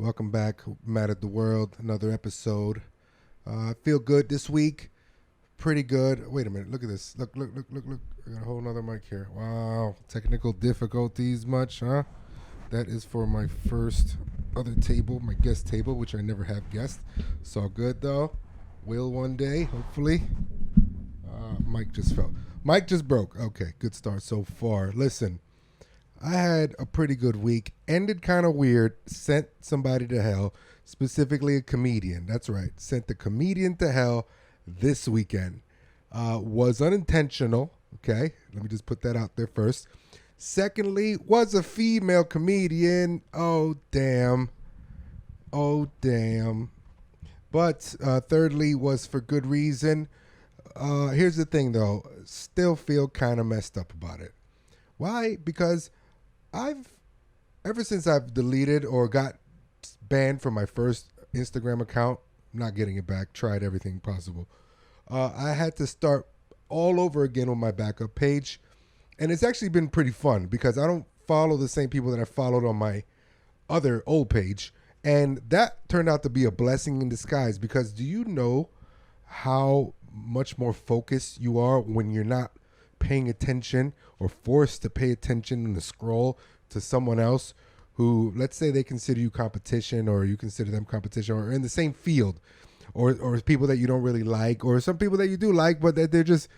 Welcome back, Mad at the World. Another episode. I feel good this week. Pretty good. Wait a minute. Look at this. Look. I got a whole nother mic here. Wow. Technical difficulties much, huh? That is for my first other table, my guest table, which I never have guests. It's all good though. Will one day, hopefully. Mic just fell. Mic just broke. Okay, good start so far. Listen, I had a pretty good week. Ended kind of weird. Sent somebody to hell, specifically a comedian. That's right. Sent the comedian to hell this weekend. Was unintentional. Okay, let me just put that out there first. Secondly, was a female comedian. Oh, damn. Oh, damn. But thirdly, was for good reason. Here's the thing, though. Still feel kind of messed up about it. Why? Because ever since I've deleted or got banned from my first Instagram account, I'm not getting it back, tried everything possible. I had to start all over again on my backup page. And it's actually been pretty fun because I don't follow the same people that I followed on my other old page. And that turned out to be a blessing in disguise because do you know how much more focused you are when you're not paying attention or forced to pay attention in the scroll to someone else who, let's say they consider you competition or you consider them competition or in the same field or people that you don't really like or some people that you do like but that they're just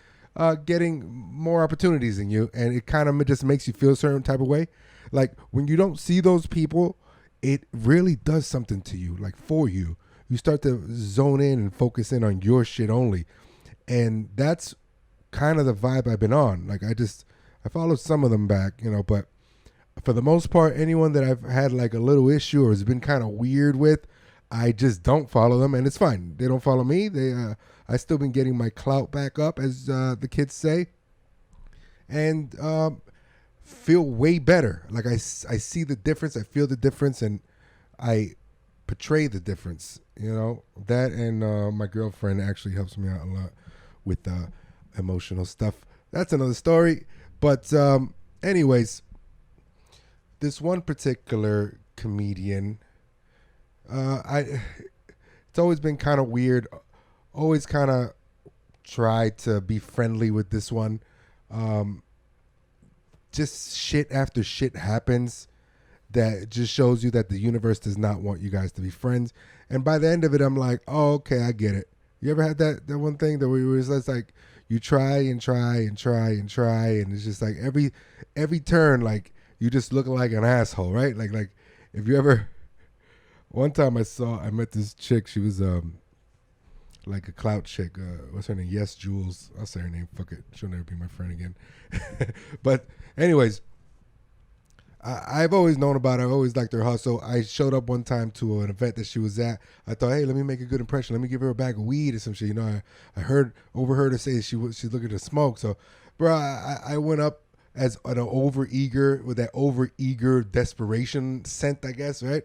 getting more opportunities than you, and it kind of just makes you feel a certain type of way. Like when you don't see those people, it really does something to you, like for you. You start to zone in and focus in on your shit only. And that's kind of the vibe I've been on. Like I followed some of them back, but for the most part, anyone that I've had like a little issue or has been kind of weird with, I just don't follow them, and it's fine. They don't follow me. I still been getting my clout back up, as the kids say, and feel way better. Like I see the difference, I feel the difference, and I portray the difference. That and my girlfriend actually helps me out a lot with emotional stuff. That's another story. But anyways, this one particular comedian, it's always been kind of weird. Always kind of try to be friendly with this one. Just shit after shit happens that just shows you that the universe does not want you guys to be friends. And by the end of it, I'm like, oh, okay, I get it. You ever had that one thing that where it's just like you try and try and try and try, and it's just like every turn, like you just look like an asshole, right? Like if you ever, one time I met this chick. She was like a clout chick. What's her name? Yes, Jules. I'll say her name. Fuck it. She'll never be my friend again. But anyways, I've always known about her. I always liked her hustle. I showed up one time to an event that she was at. I thought, hey, let me make a good impression. Let me give her a bag of weed or some shit. I overheard her say she's looking to smoke. So, bro, I went up as an over-eager, with that over-eager desperation scent, I guess, right?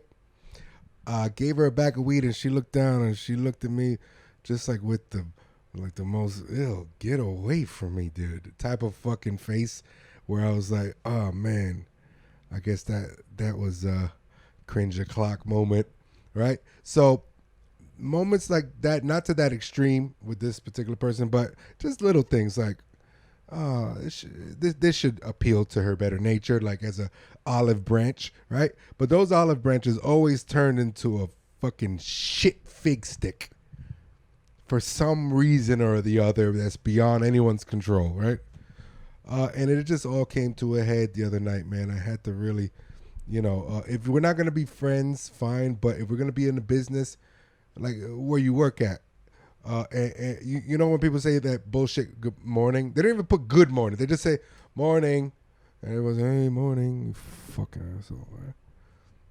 Gave her a bag of weed, and she looked down, and she looked at me just like with the most, ew, get away from me, dude, type of fucking face where I was like, oh, man. I guess that was a cringe o'clock moment, right? So moments like that, not to that extreme with this particular person, but just little things like, oh, this should appeal to her better nature, like as a olive branch, right? But those olive branches always turn into a fucking shit fig stick for some reason or the other that's beyond anyone's control, right? And it just all came to a head the other night, man. I had to really, if we're not going to be friends, fine. But if we're going to be in the business, like where you work at, and you know when people say that bullshit good morning, they don't even put good morning. They just say morning. And it was, hey, morning, you fucking asshole, man.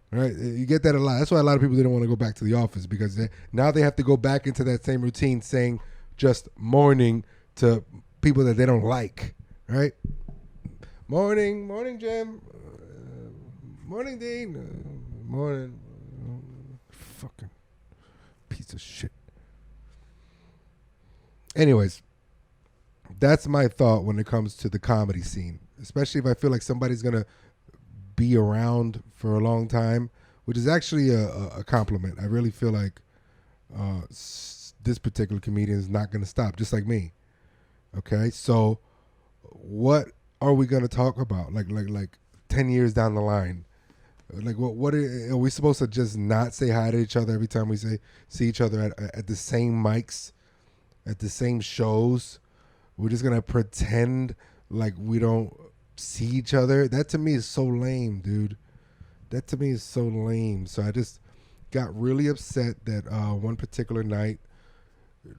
Right? You get that a lot. That's why a lot of people didn't want to go back to the office because now they have to go back into that same routine saying just morning to people that they don't like. Right? Morning, Jim. Morning, Dean. Morning. Fucking piece of shit. Anyways, that's my thought when it comes to the comedy scene, especially if I feel like somebody's going to be around for a long time which is actually a compliment. I really feel like this particular comedian is not going to stop, just like me. Okay, so what are we going to talk about? Like 10 years down the line, like what are we supposed to just not say hi to each other every time we see each other at the same mics, at the same shows? We're just gonna pretend like we don't see each other. That to me is so lame, dude. That to me is so lame. So I just got really upset that one particular night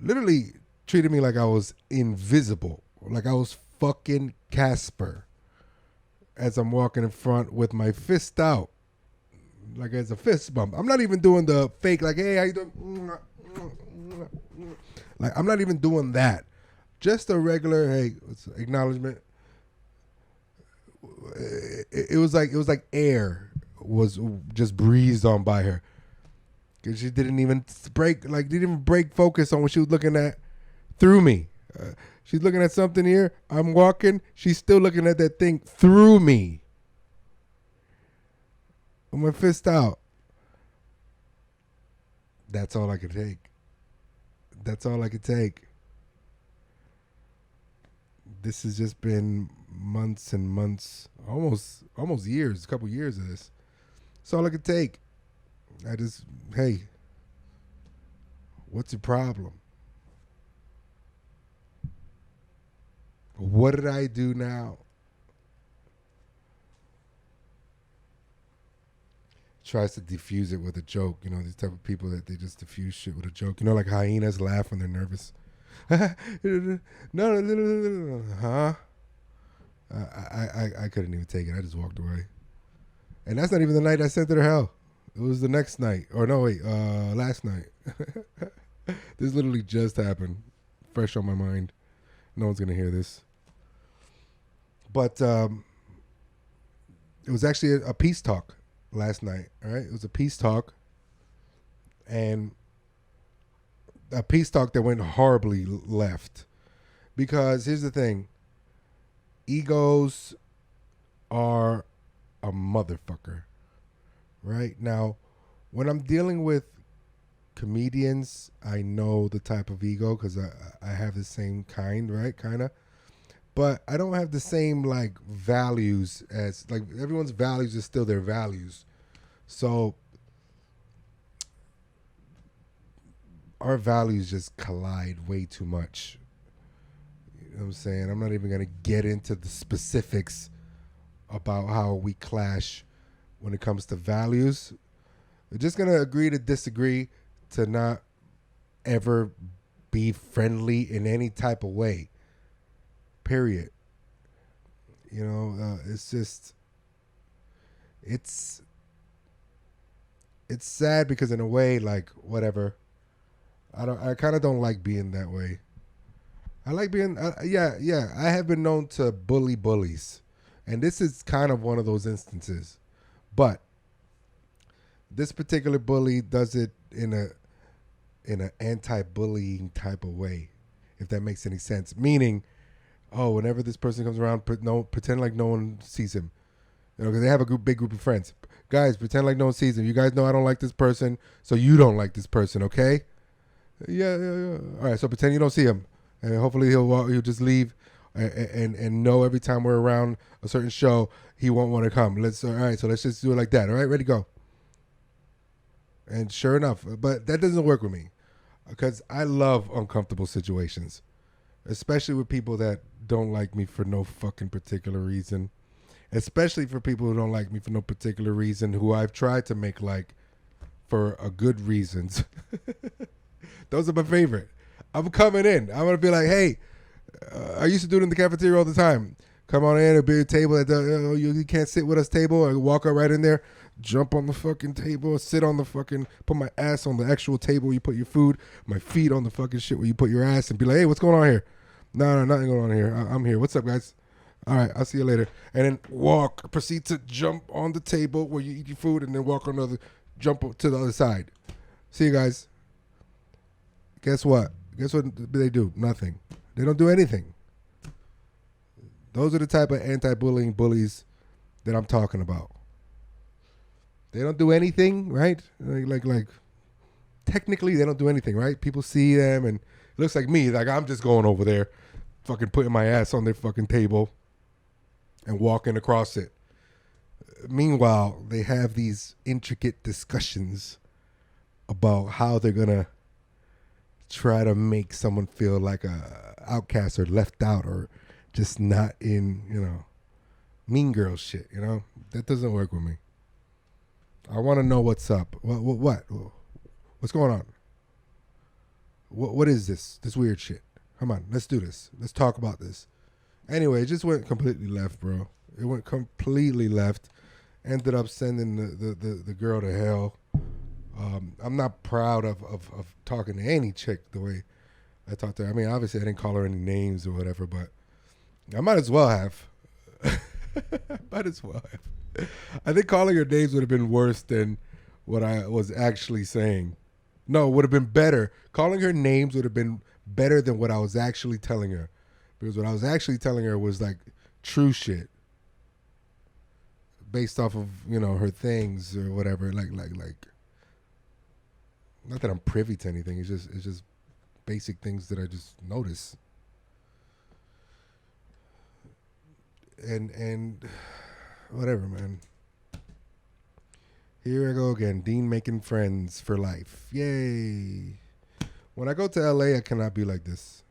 literally treated me like I was invisible, like I was fucking Casper as I'm walking in front with my fist out, like as a fist bump. I'm not even doing the fake, like, hey, how you doing? Like, I'm not even doing that. Just a regular, hey, acknowledgement. It was like air was just breezed on by her, because she didn't even break focus on what she was looking at through me. She's looking at something here. I'm walking. She's still looking at that thing through me. With my fist out. That's all I could take. That's all I could take. This has just been months and months, almost years, a couple years of this. That's all I could take. Hey, what's your problem? What did I do now? Tries to diffuse it with a joke. You know, these type of people that they just diffuse shit with a joke. You know, like hyenas laugh when they're nervous. No, huh? I couldn't even take it. I just walked away. And that's not even the night I sent her to hell. It was the next night. Or no, wait, last night. This literally just happened. Fresh on my mind. No one's going to hear this. But it was actually a peace talk last night, all right? It was a peace talk. And a peace talk that went horribly left. Because here's the thing. Egos are a motherfucker. Right? Now, when I'm dealing with comedians, I know the type of ego because I have the same kind, right? Kind of. But I don't have the same, like, values as, like, everyone's values is still their values. So our values just collide way too much. You know what I'm saying? I'm not even going to get into the specifics about how we clash when it comes to values. We're just going to agree to disagree, to not ever be friendly in any type of way. Period. You know, it's just, it's sad because in a way, like, whatever. I kind of don't like being that way. I like being, yeah. I have been known to bully bullies, and this is kind of one of those instances. But this particular bully does it in an anti-bullying type of way, if that makes any sense. Meaning, whenever this person comes around, pretend like no one sees him. You know, because they have a big group of friends. Guys, pretend like no one sees him. You guys know I don't like this person, so you don't like this person, okay? Yeah. All right, so pretend you don't see him, and hopefully he'll just leave, and know every time we're around a certain show he won't want to come. All right, so let's just do it like that. All right, ready, go. And sure enough, but that doesn't work with me, because I love uncomfortable situations, especially with people that don't like me for no fucking particular reason. Especially for people who don't like me for no particular reason, who I've tried to make like for a good reasons. Those are my favorite. I'm coming in. I'm going to be like, hey, I used to do it in the cafeteria all the time. Come on in, a big table at the, you can't sit with us table. I walk up right in there, jump on the fucking table, sit on the fucking, put my ass on the actual table where you put your food, my feet on the fucking shit where you put your ass, and be like, hey, what's going on here? No, nothing going on here. I'm here. What's up, guys? All right, I'll see you later. And then proceed to jump on the table where you eat your food, and then jump to the other side. See you guys. Guess what? Guess what they do? Nothing. They don't do anything. Those are the type of anti-bullying bullies that I'm talking about. They don't do anything, right? Like technically they don't do anything, right? People see them and it looks like me. Like I'm just going over there, fucking putting my ass on their fucking table and walking across it. Meanwhile, they have these intricate discussions about how they're gonna try to make someone feel like a outcast or left out or just not in, mean girl shit. That doesn't work with me. I want to know what's up. What? What's going on? What is this? This weird shit. Come on, let's do this. Let's talk about this. Anyway, it just went completely left, bro. It went completely left. Ended up sending the girl to hell. I'm not proud of talking to any chick the way I talked to her. I mean, obviously I didn't call her any names or whatever, but I might as well have. Might as well have. I think calling her names would have been worse than what I was actually saying. No, it would have been better. Calling her names would have been better than what I was actually telling her. Because what I was actually telling her was like true shit. Based off of, her things or whatever. Like not that I'm privy to anything. It's just basic things that I just notice. And whatever, man. Here I go again. Dean making friends for life. Yay. When I go to LA, I cannot be like this.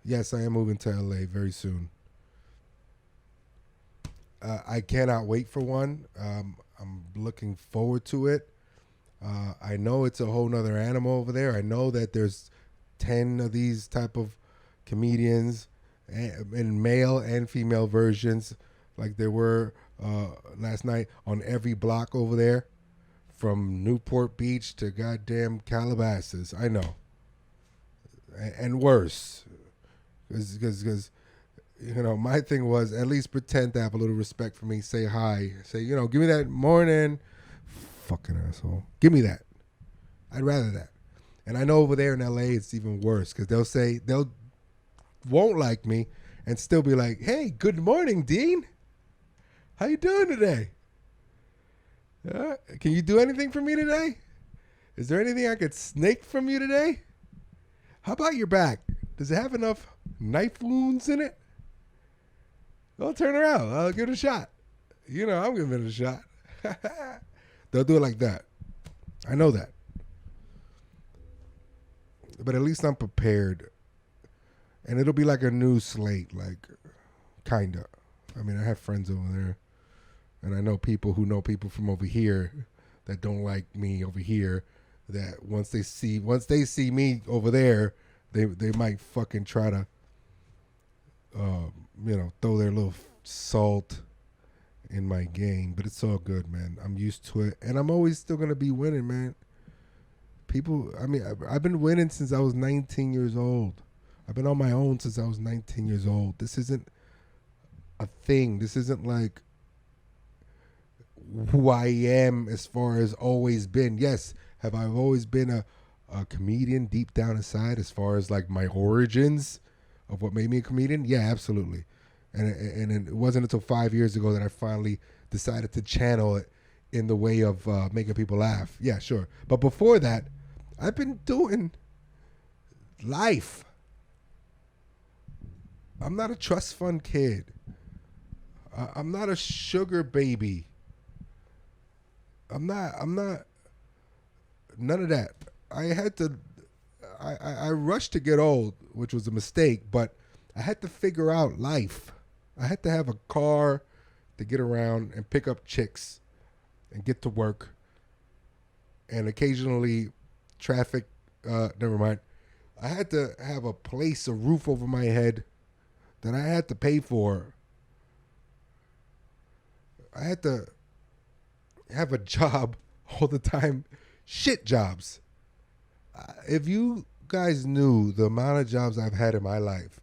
Yes, I am moving to LA very soon. I cannot wait for one. I'm looking forward to it. I know it's a whole nother animal over there. I know that there's 10 of these type of comedians in male and female versions like there were last night on every block over there from Newport Beach to goddamn Calabasas. I know. And worse. Because my thing was at least pretend to have a little respect for me. Say hi. Say, give me that morning. Fucking asshole. Give me that. I'd rather that. And I know over there in LA it's even worse because they'll won't like me and still be like, hey, good morning, Dean. How you doing today? Can you do anything for me today? Is there anything I could snake from you today? How about your back? Does it have enough knife wounds in it? Well, turn around. I'll give it a shot. I'm giving it a shot. They'll do it like that. I know that. But at least I'm prepared. And it'll be like a new slate, like, kind of. I mean, I have friends over there. And I know people who know people from over here that don't like me over here. That once they see me over there, they might fucking try to, throw their little salt in my game. But it's all good, man. I'm used to it. And I'm always still going to be winning, man. I've been winning since I was 19 years old. I've been on my own since I was 19 years old. This isn't a thing. This isn't like who I am as far as always been. Yes, have I always been a comedian deep down inside as far as like my origins of what made me a comedian? Yeah, absolutely. And it wasn't until 5 years ago that I finally decided to channel it in the way of making people laugh. Yeah, sure. But before that, I've been doing life. I'm not a trust fund kid. I'm not a sugar baby. I'm not none of that. I rushed to get old, which was a mistake, but I had to figure out life. I had to have a car to get around and pick up chicks and get to work. And occasionally traffic, never mind. I had to have a place, a roof over my head that I had to pay for. I had to have a job all the time. Shit jobs. If you guys knew the amount of jobs I've had in my life,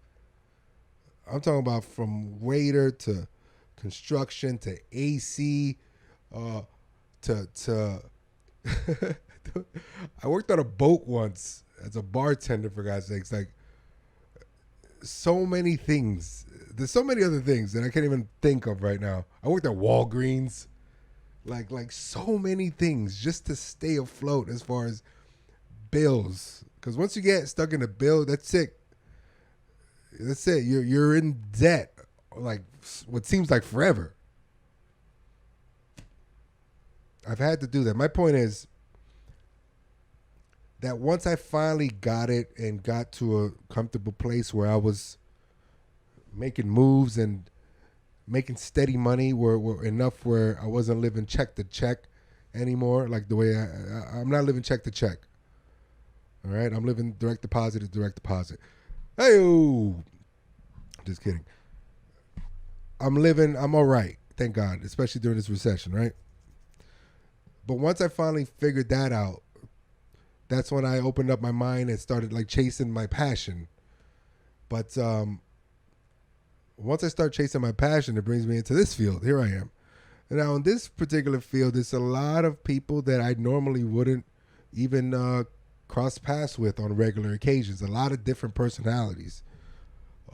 I'm talking about from waiter to construction to AC to I worked on a boat once as a bartender, for God's sakes. Like, so many things. There's so many other things that I can't even think of right now. I worked at Walgreens. like so many things just to stay afloat as far as bills. Because once you get stuck in a bill, that's it. That's it. You're in debt, like what seems like forever. I've had to do that. My point is that once I finally got it and got to a comfortable place where I was making moves and making steady money, were enough where I wasn't living check to check anymore, like the way I'm not living check to check. All right, I'm living direct deposit to direct deposit. Hey, just kidding. I'm all right, thank God, especially during this recession, right? But once I finally figured that out, that's when I opened up my mind and started like chasing my passion. But once I start chasing my passion, it brings me into this field. Here I am. And now in this particular field, there's a lot of people that I normally wouldn't even cross paths with on regular occasions. A lot of different personalities,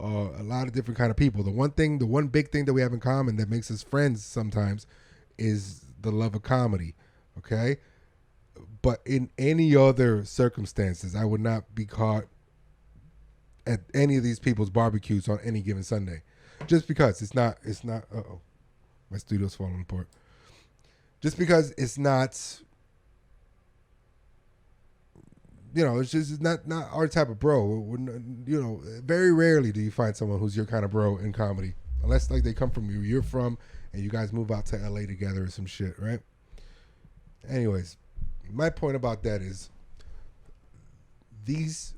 a lot of different kind of people. The one big thing that we have in common that makes us friends sometimes is the love of comedy. Okay, but in any other circumstances, I would not be caught at any of these people's barbecues on any given Sunday, just because it's not. Uh-oh, my studio's falling apart. Just because it's not. It's just not our type of bro. Very rarely do you find someone who's your kind of bro in comedy, unless like they come from where you're from and you guys move out to LA together or some shit, right? Anyways, my point about that is there's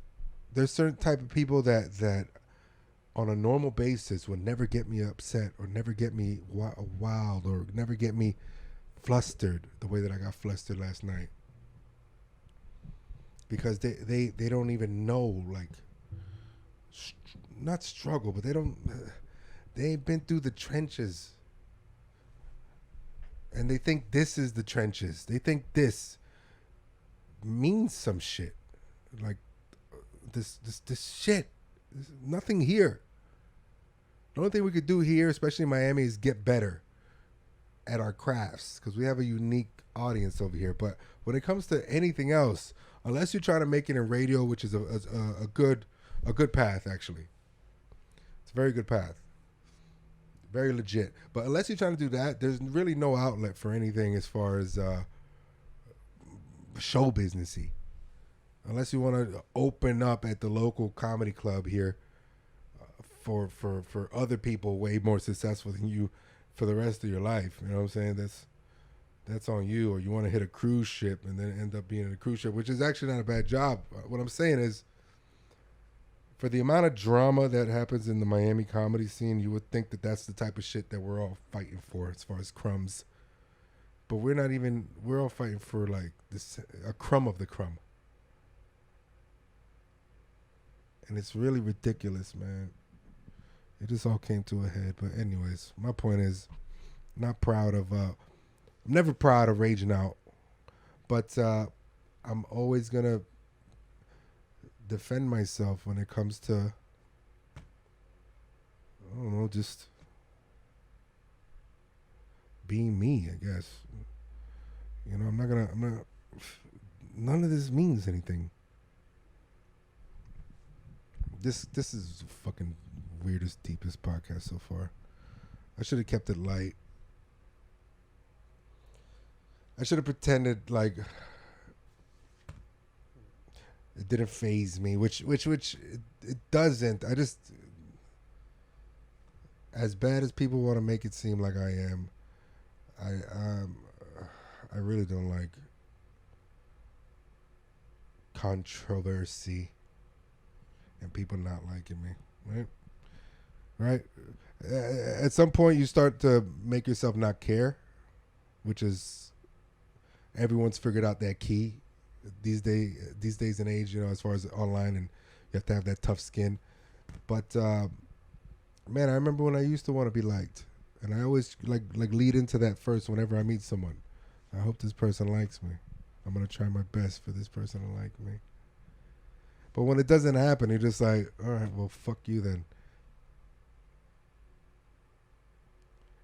certain type of people that on a normal basis would never get me upset or never get me wild or never get me flustered the way that I got flustered last night. Because they don't even know, like, not struggle, but they ain't been through the trenches. And they think this is the trenches. They think this means some shit. Like, this shit. There's nothing here. The only thing we could do here, especially in Miami, is get better at our crafts. Because we have a unique audience over here. But when it comes to anything else, unless you're trying to make it in radio, which is a good path, actually. It's a very good path. Very legit. But unless you're trying to do that, there's really no outlet for anything as far as show businessy. Unless you want to open up at the local comedy club here for other people way more successful than you for the rest of your life. You know what I'm saying? That's on you. Or you want to hit a cruise ship and then end up being in a cruise ship, which is actually not a bad job. What I'm saying is, for the amount of drama that happens in the Miami comedy scene, you would think that that's the type of shit that we're all fighting for as far as crumbs. But we're all fighting for like a crumb of the crumb. And it's really ridiculous, man. It just all came to a head. But anyways, my point is, I'm never proud of raging out. But I'm always going to defend myself when it comes to, I don't know, just being me, I guess. None of this means anything. This is fucking weirdest, deepest podcast so far. I should have kept it light. I should have pretended like it didn't faze me, which it doesn't. I just, as bad as people want to make it seem like I am, I really don't like controversy and people not liking me, right? At some point, you start to make yourself not care, which is everyone's figured out that key these days and age, as far as online, and you have to have that tough skin. But man, I remember when I used to want to be liked, and I always like lead into that first whenever I meet someone. I hope this person likes me. I'm gonna try my best for this person to like me. But when it doesn't happen, you're just like, all right, well, fuck you then.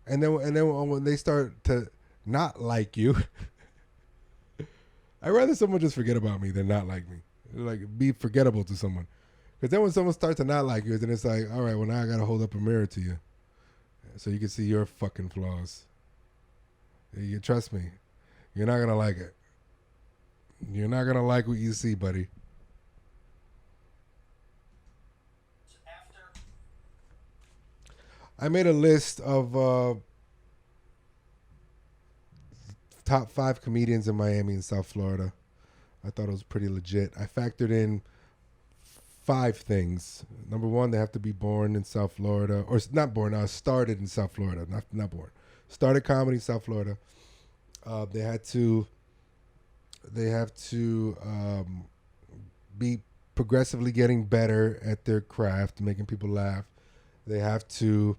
And then when they start to not like you. I'd rather someone just forget about me than not like me. Like, be forgettable to someone. Because then when someone starts to not like you, then it's like, all right, well, now I got to hold up a mirror to you so you can see your fucking flaws. You trust me. You're not going to like it. You're not going to like what you see, buddy. I made a list of top 5 comedians in Miami and South Florida. I thought it was pretty legit. I factored in 5 things. Number 1, they have to be born in South Florida, or not born. Started in South Florida, not born. Started comedy in South Florida. They have to be progressively getting better at their craft, making people laugh. They have to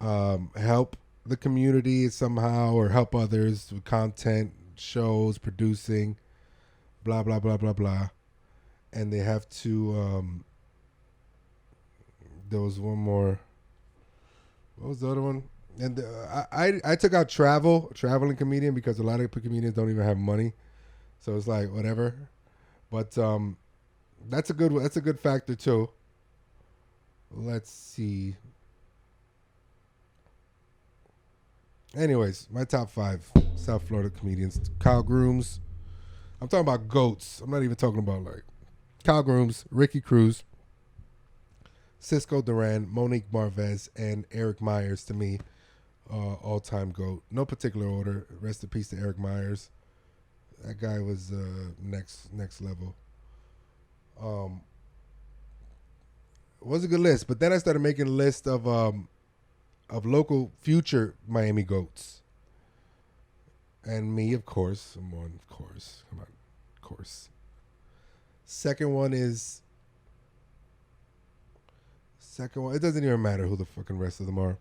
help the community somehow, or help others with content, shows, producing, blah blah blah blah blah. And they have to there was one more. What was the other one? And I took out traveling comedian, because a lot of comedians don't even have money, so it's like whatever. But that's a good factor too. Let's see. Anyways, my top 5 South Florida comedians: Kyle Grooms. I'm talking about goats. I'm not even talking about like Kyle Grooms, Ricky Cruz, Cisco Duran, Monique Marvez, and Eric Myers. To me, all-time goat. No particular order. Rest in peace to Eric Myers. That guy was next level. It was a good list, but then I started making a list of local future Miami goats. And me, of course. I'm one, of course. Come on, of course. Second one, it doesn't even matter who the fucking rest of them are,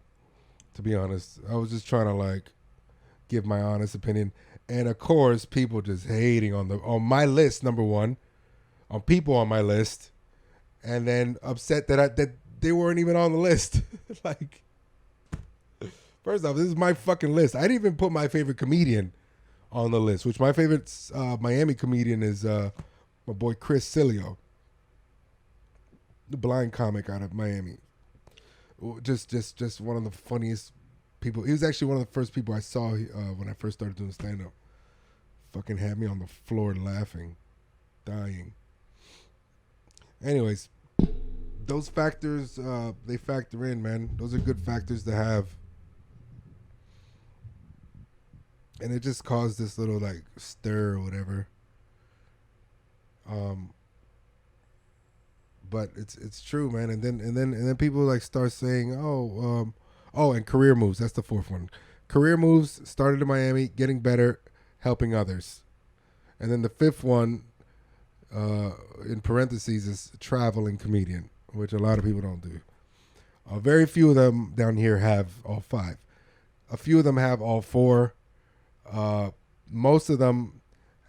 to be honest. I was just trying to like give my honest opinion. And of course, people just hating on my list, number 1, on people on my list, and then upset that they weren't even on the list. Like, first off, this is my fucking list. I didn't even put my favorite comedian on the list, which my favorite Miami comedian is my boy Chris Cilio, the blind comic out of Miami. Just one of the funniest people. He was actually one of the first people I saw when I first started doing stand-up. Fucking had me on the floor laughing, dying. Anyways, those factors, they factor in, man. Those are good factors to have. And it just caused this little like stir or whatever. But it's true, man. And then people like start saying, and career moves. That's the 4th one. Career moves, started in Miami, getting better, helping others. And then the 5th one, in parentheses, is traveling comedian, which a lot of people don't do. Very few of them down here have all 5. A few of them have all 4. Most of them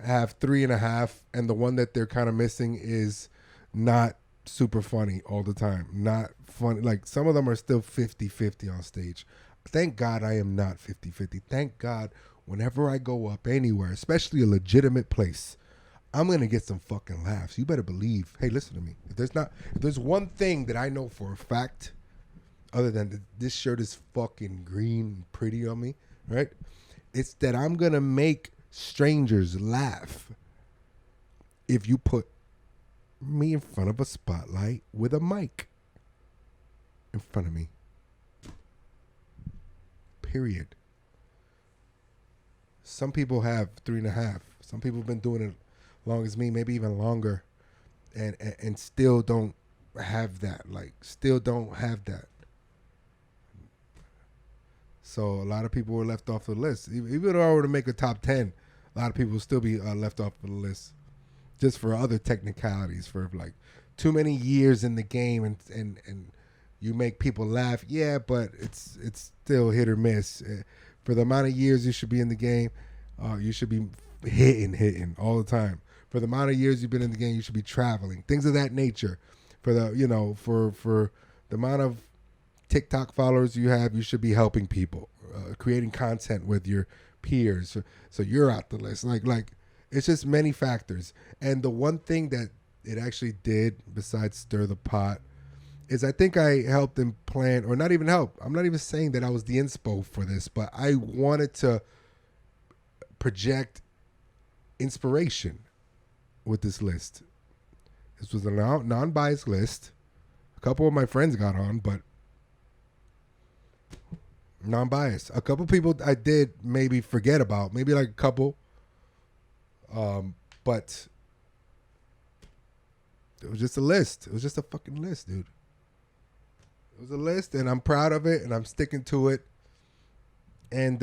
have 3.5, and the one that they're kind of missing is not super funny all the time. Not funny. Like, some of them are still 50-50 on stage. Thank God I am not 50-50. Thank God whenever I go up anywhere, especially a legitimate place, I'm going to get some fucking laughs. You better believe. Hey, listen to me. If there's one thing that I know for a fact, other than this shirt is fucking green and pretty on me, right? It's that I'm going to make strangers laugh if you put me in front of a spotlight with a mic in front of me. Period. Some people have 3.5. Some people have been doing it long as me, maybe even longer, and still don't have that. Like, still don't have that. So a lot of people were left off the list. Even though I were to make a top 10, a lot of people will still be left off the list just for other technicalities, for like too many years in the game and you make people laugh. Yeah, but it's still hit or miss. For the amount of years you should be in the game, you should be hitting all the time. For the amount of years you've been in the game, you should be traveling. Things of that nature. For the for the amount of TikTok followers you have, you should be helping people, creating content with your peers. So you're out the list. Like it's just many factors. And the one thing that it actually did, besides stir the pot, is I think I helped them plan, or not even help. I'm not even saying that I was the inspo for this, but I wanted to project inspiration with this list. This was a non-biased list. A couple of my friends got on, but non-biased. A couple people I did maybe forget about, maybe like a couple, but it was just a list. It was just a fucking list, dude. It was a list, and I'm proud of it, and I'm sticking to it, and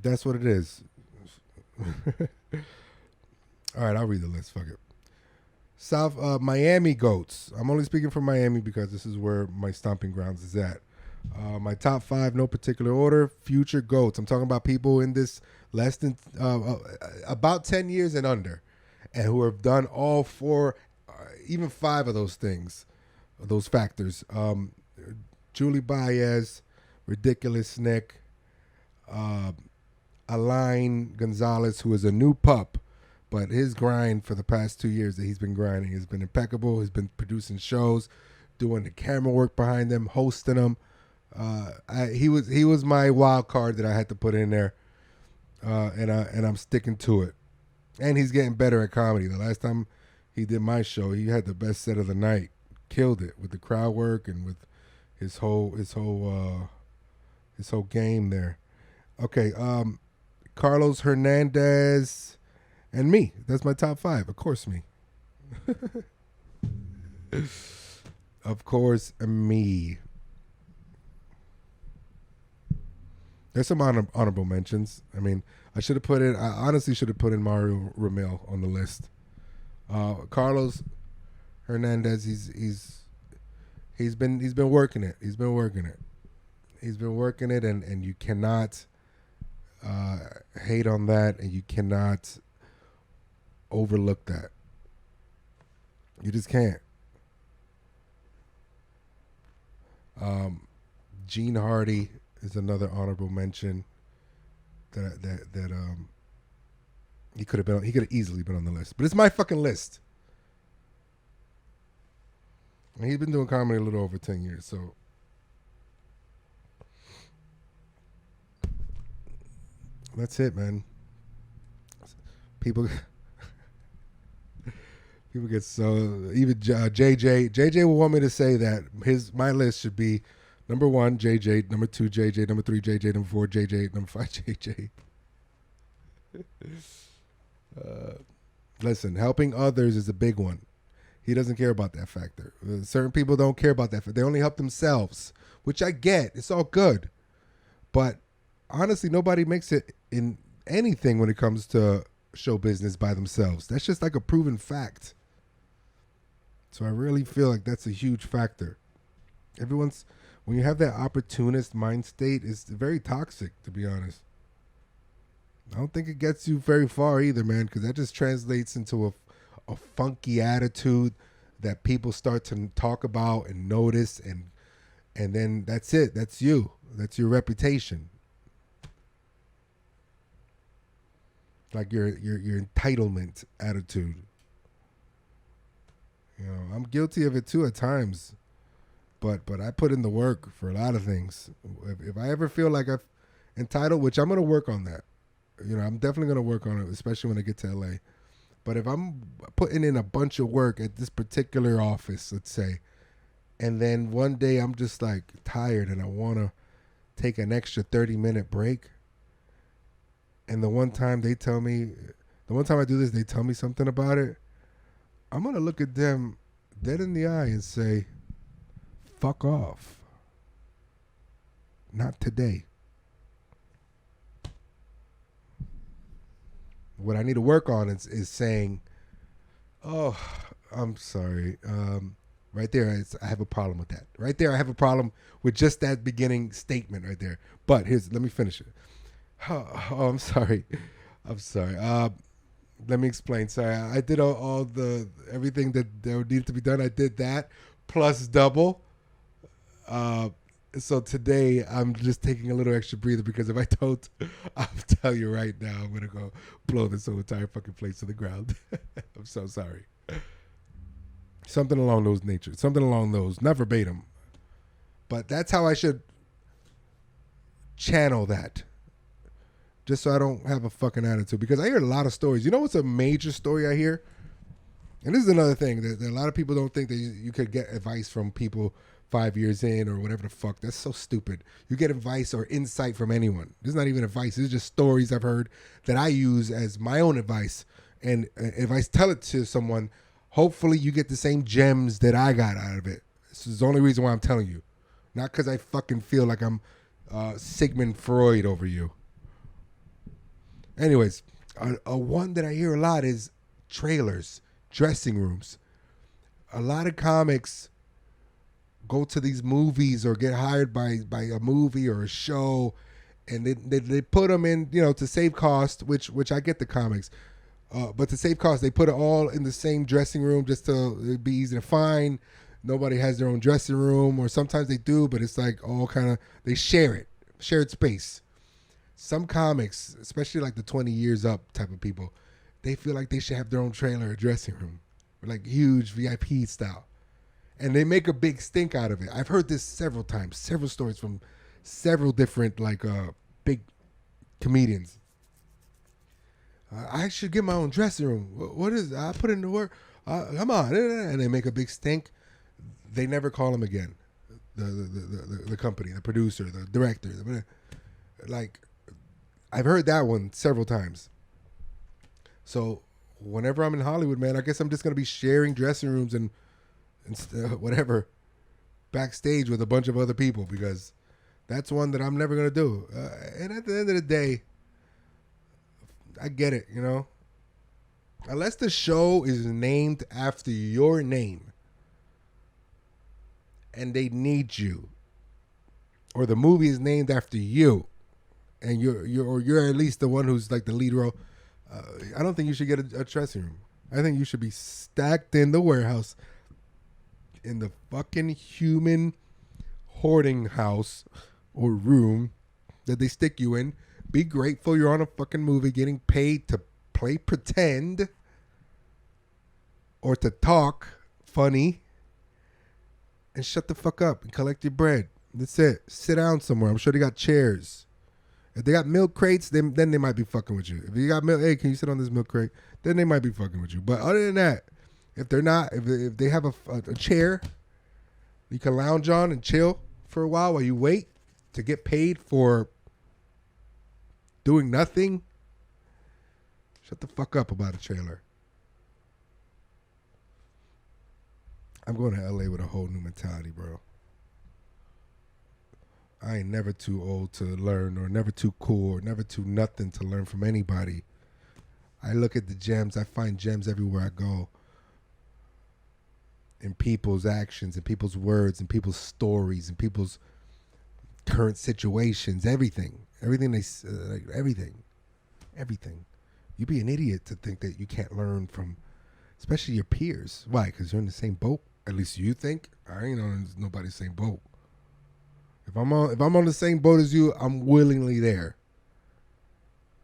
that's what it is. All right, I'll read the list. Fuck it. South Miami goats. I'm only speaking for Miami because this is where my stomping grounds is at. My top 5, no particular order. Future goats. I'm talking about people in this less than about 10 years and under, and who have done all 4, even 5 of those things, those factors. Julie Baez, Ridiculous Nick, Alain Gonzalez, who is a new pup, but his grind for the past 2 years that he's been grinding has been impeccable. He's been producing shows, doing the camera work behind them, hosting them. He was my wild card that I had to put in there, and I'm sticking to it. And he's getting better at comedy. The last time he did my show, he had the best set of the night. Killed it with the crowd work and with his whole game there. Okay, Carlos Hernandez and me. That's my top 5. Of course, me. Of course, me. There's some honorable mentions. I mean, I honestly should have put in Mario Ramil on the list. Carlos Hernandez, he's been working it. He's been working it, and you cannot hate on that, and you cannot overlook that. You just can't. Gene Hardy is another honorable mention that he could have easily been on the list, but it's my fucking list. And he's been doing comedy a little over 10 years, so that's it, man. People get so, even JJ will want me to say that my list should be number 1 JJ, number 2 JJ, number 3 JJ, number 4 JJ, number 5 JJ. Listen, helping others is a big one. He doesn't care about that factor. Certain people don't care about that. They only help themselves, which I get. It's all good. But honestly, nobody makes it in anything when it comes to show business by themselves. That's just like a proven fact. So I really feel like that's a huge factor. When you have that opportunist mind state, it's very toxic, to be honest. I don't think it gets you very far either, man, because that just translates into a funky attitude that people start to talk about and notice, and then that's it. That's you. That's your reputation. Like your entitlement attitude. You know, I'm guilty of it too at times, but I put in the work for a lot of things. If I ever feel like I'm entitled, which I'm gonna work on that. You know, I'm definitely gonna work on it, especially when I get to LA. But if I'm putting in a bunch of work at this particular office, let's say, and then one day I'm just like tired and I want to take an extra 30-minute break, and the one time I do this, they tell me something about it, I'm going to look at them dead in the eye and say, fuck off. Not today. What I need to work on is saying, oh, I'm sorry. Right there, I have a problem with that. Right there, I have a problem with just that beginning statement right there. But let me finish it. Oh, I'm sorry. Let me explain. Sorry, I did everything that needed to be done. I did that plus double. Uh, so today I'm just taking a little extra breather because if I don't, I'll tell you right now, I'm gonna go blow this whole entire fucking place to the ground. I'm so sorry. Something along those nature. Something along those. Not verbatim, but that's how I should channel that. Just so I don't have a fucking attitude. Because I hear a lot of stories. You know what's a major story I hear? And this is another thing that a lot of people don't think that you could get advice from people 5 years in or whatever the fuck. That's so stupid. You get advice or insight from anyone. This is not even advice. This is just stories I've heard that I use as my own advice. And if I tell it to someone, hopefully you get the same gems that I got out of it. This is the only reason why I'm telling you. Not because I fucking feel like I'm Sigmund Freud over you. Anyways, a one that I hear a lot is trailers, dressing rooms. A lot of comics go to these movies or get hired by a movie or a show, and they put them in, to save cost, which I get the comics. But to save cost, they put it all in the same dressing room just to it'd be easy to find. Nobody has their own dressing room, or sometimes they do, but it's like all kind of, they shared space. Some comics, especially like the 20 years up type of people, they feel like they should have their own trailer or dressing room, like huge VIP style. And they make a big stink out of it. I've heard this several times, several stories from several different big comedians. I should get my own dressing room. What is I put in the work? Come on. And they make a big stink. They never call them again. The company, the producer, the director. Like, I've heard that one several times. So whenever I'm in Hollywood, man, I guess I'm just going to be sharing dressing rooms and whatever backstage with a bunch of other people, because that's one that I'm never going to do. And at the end of the day, I get it, unless the show is named after your name and they need you, or the movie is named after you and you're at least the one who's like the lead role, I don't think you should get a dressing room. I think you should be stacked in the warehouse, in the fucking human hoarding house or room that they stick you in. Be grateful you're on a fucking movie getting paid to play pretend or to talk funny, and shut the fuck up and collect your bread. That's it. Sit down somewhere. I'm sure they got chairs. If they got milk crates, then they might be fucking with you. If you got milk, hey, can you sit on this milk crate? Then they might be fucking with you. But other than that, if they're not, if they have a chair you can lounge on and chill for a while you wait to get paid for doing nothing, shut the fuck up about a trailer. I'm going to LA with a whole new mentality, bro. I ain't never too old to learn, or never too cool, or never too nothing to learn from anybody. I look at the gems. I find gems everywhere I go. In people's actions, in people's words, in people's stories, in people's current situations, everything. Everything they everything. You'd be an idiot to think that you can't learn from, especially your peers. Why? Because you're in the same boat. At least you think. I ain't on nobody's same boat. If I'm on the same boat as you, I'm willingly there.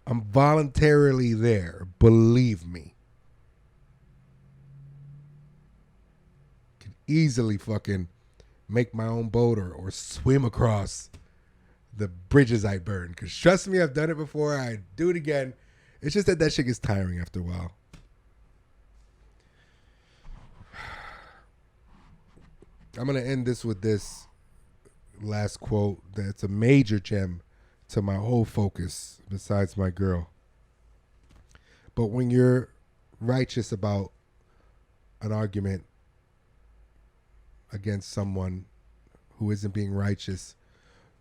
I'm voluntarily there. Believe me. Could easily fucking make my own boat or swim across the bridges I burn. Because trust me, I've done it before. I do it again. It's just that shit gets tiring after a while. I'm going to end this with this last quote that's a major gem to my whole focus besides my girl. But when you're righteous about an argument against someone who isn't being righteous,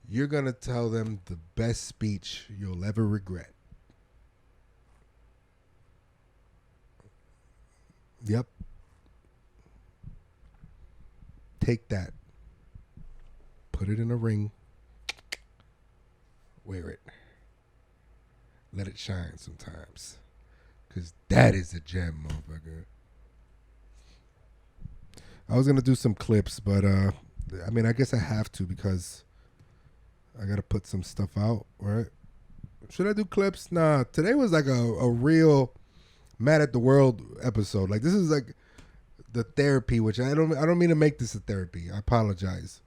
you're going to tell them the best speech you'll ever regret. Yep. Take that. Put it in a ring. Wear it. Let it shine sometimes. Because that is a gem, motherfucker. I was going to do some clips, but I mean, I guess I have to because I gotta put some stuff out, right? Should I do clips? Nah. Today was like a real mad at the world episode. Like this is like the therapy, which I don't mean to make this a therapy. I apologize.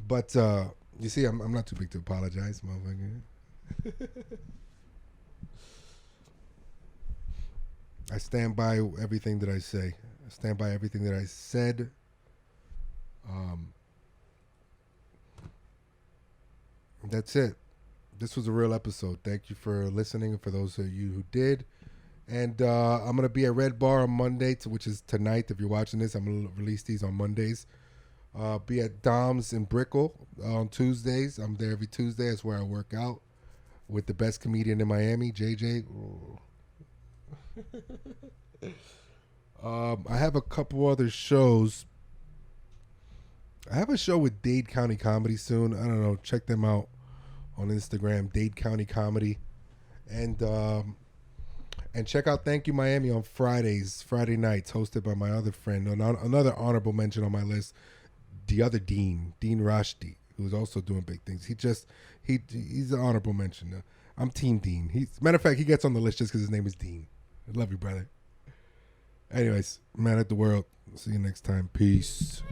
But you see, I'm not too big to apologize, motherfucker. I stand by everything that I say. I stand by everything that I said. That's it. This was a real episode. Thank you for listening, and for those of you who did. And I'm going to be at Red Bar on Monday, which is tonight. If you're watching this, I'm going to release these on Mondays. Be at Dom's in Brickell on Tuesdays. I'm there every Tuesday. That's where I work out with the best comedian in Miami, JJ. I have a couple other shows. I have a show with Dade County Comedy soon. I don't know. Check them out on Instagram, Dade County Comedy. And check out Thank You Miami on Friday nights, hosted by my other friend. Another honorable mention on my list, the other Dean Rashdi, who's also doing big things. He's an honorable mention. I'm Team Dean. Matter of fact, he gets on the list just because his name is Dean. I love you, brother. Anyways, man at the world. See you next time. Peace.